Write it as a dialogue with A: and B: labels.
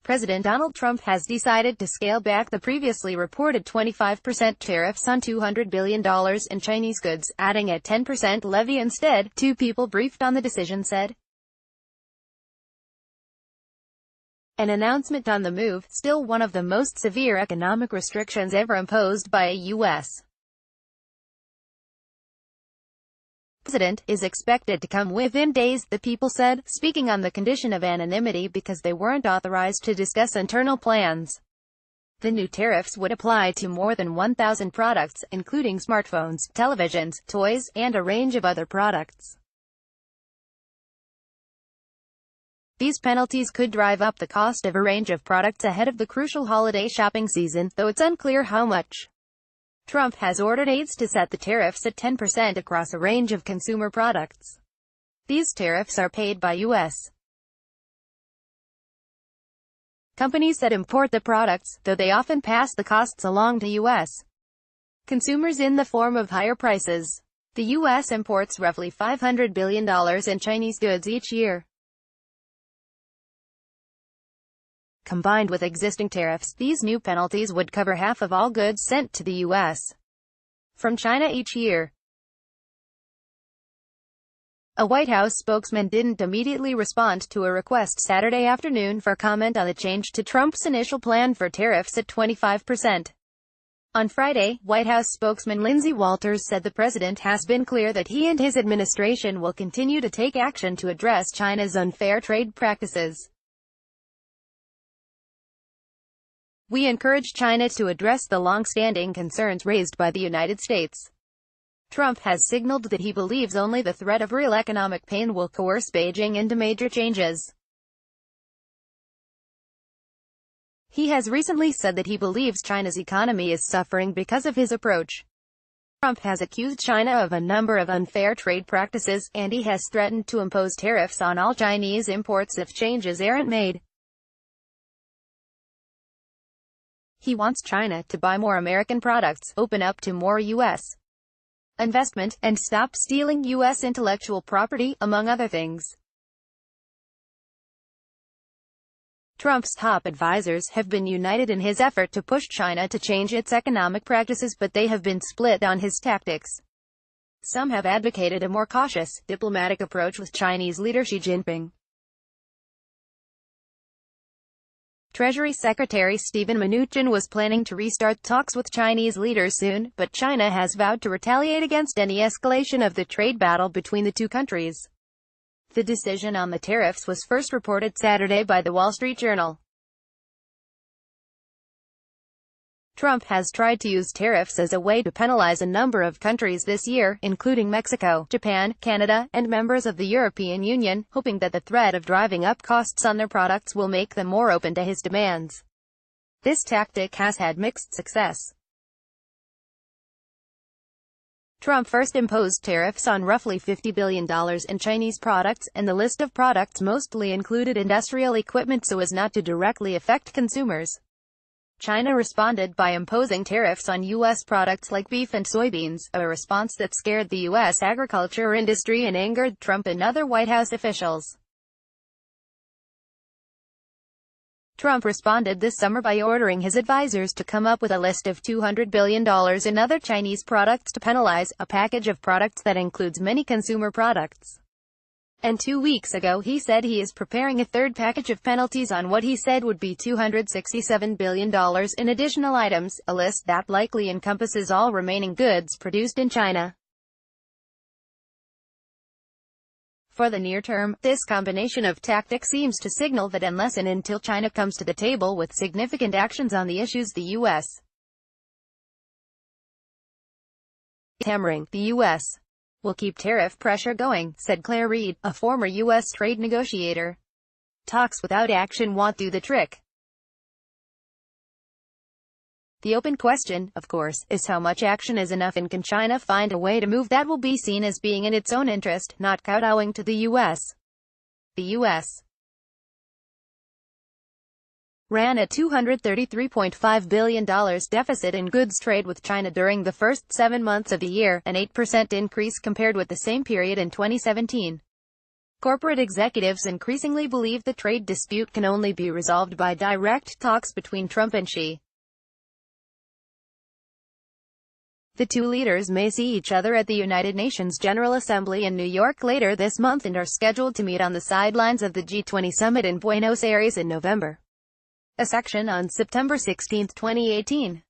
A: President Donald Trump has decided to scale back the previously reported 25% tariffs on $200 billion in Chinese goods, adding a 10% levy instead, two people briefed on the decision said. An announcement on the move, still one of the most severe economic restrictions ever imposed by a U.S. president, is expected to come within days, the people said, speaking on the condition of anonymity because they weren't authorized to discuss internal plans. The new tariffs would apply to more than 1,000 products, including smartphones, televisions, toys, and a range of other products. These penalties could drive up the cost of a range of products ahead of the crucial holiday shopping season, though it's unclear how much. Trump has ordered aides to set the tariffs at 10% across a range of consumer products. These tariffs are paid by U.S. companies that import the products, though they often pass the costs along to U.S. consumers in the form of higher prices. The U.S. imports roughly $500 billion in Chinese goods each year. Combined with existing tariffs, these new penalties would cover half of all goods sent to the U.S. from China each year. A White House spokesman didn't immediately respond to a request Saturday afternoon for comment on the change to Trump's initial plan for tariffs at 25%. On Friday, White House spokesman Lindsay Walters said the president has been clear that he and his administration will continue to take action to address China's unfair trade practices. We encourage China to address the long-standing concerns raised by the United States. Trump has signaled that he believes only the threat of real economic pain will coerce Beijing into major changes. He has recently said that he believes China's economy is suffering because of his approach. Trump has accused China of a number of unfair trade practices, and he has threatened to impose tariffs on all Chinese imports if changes aren't made. He wants China to buy more American products, open up to more U.S. investment, and stop stealing U.S. intellectual property, among other things. Trump's top advisors have been united in his effort to push China to change its economic practices, but they have been split on his tactics. Some have advocated a more cautious, diplomatic approach with Chinese leader Xi Jinping. Treasury Secretary Steven Mnuchin was planning to restart talks with Chinese leaders soon, but China has vowed to retaliate against any escalation of the trade battle between the two countries. The decision on the tariffs was first reported Saturday by The Wall Street Journal. Trump has tried to use tariffs as a way to penalize a number of countries this year, including Mexico, Japan, Canada, and members of the European Union, hoping that the threat of driving up costs on their products will make them more open to his demands. This tactic has had mixed success. Trump first imposed tariffs on roughly $50 billion in Chinese products, and the list of products mostly included industrial equipment so as not to directly affect consumers. China responded by imposing tariffs on U.S. products like beef and soybeans, a response that scared the U.S. agriculture industry and angered Trump and other White House officials. Trump responded this summer by ordering his advisors to come up with a list of $200 billion in other Chinese products to penalize, a package of products that includes many consumer products. And 2 weeks ago he said he is preparing a third package of penalties on what he said would be $267 billion in additional items, a list that likely encompasses all remaining goods produced in China. For the near term, this combination of tactics seems to signal that unless and until China comes to the table with significant actions on the issues, the U.S. hammering, the U.S. will keep tariff pressure going, said Claire Reid, a former U.S. trade negotiator. Talks without action won't do the trick. The open question, of course, is how much action is enough, and can China find a way to move that will be seen as being in its own interest, not kowtowing to the U.S. The U.S. ran a $233.5 billion deficit in goods trade with China during the first 7 months of the year, an 8% increase compared with the same period in 2017. Corporate executives increasingly believe the trade dispute can only be resolved by direct talks between Trump and Xi. The two leaders may see each other at the United Nations General Assembly in New York later this month and are scheduled to meet on the sidelines of the G20 summit in Buenos Aires in November. A section on September 16, 2018.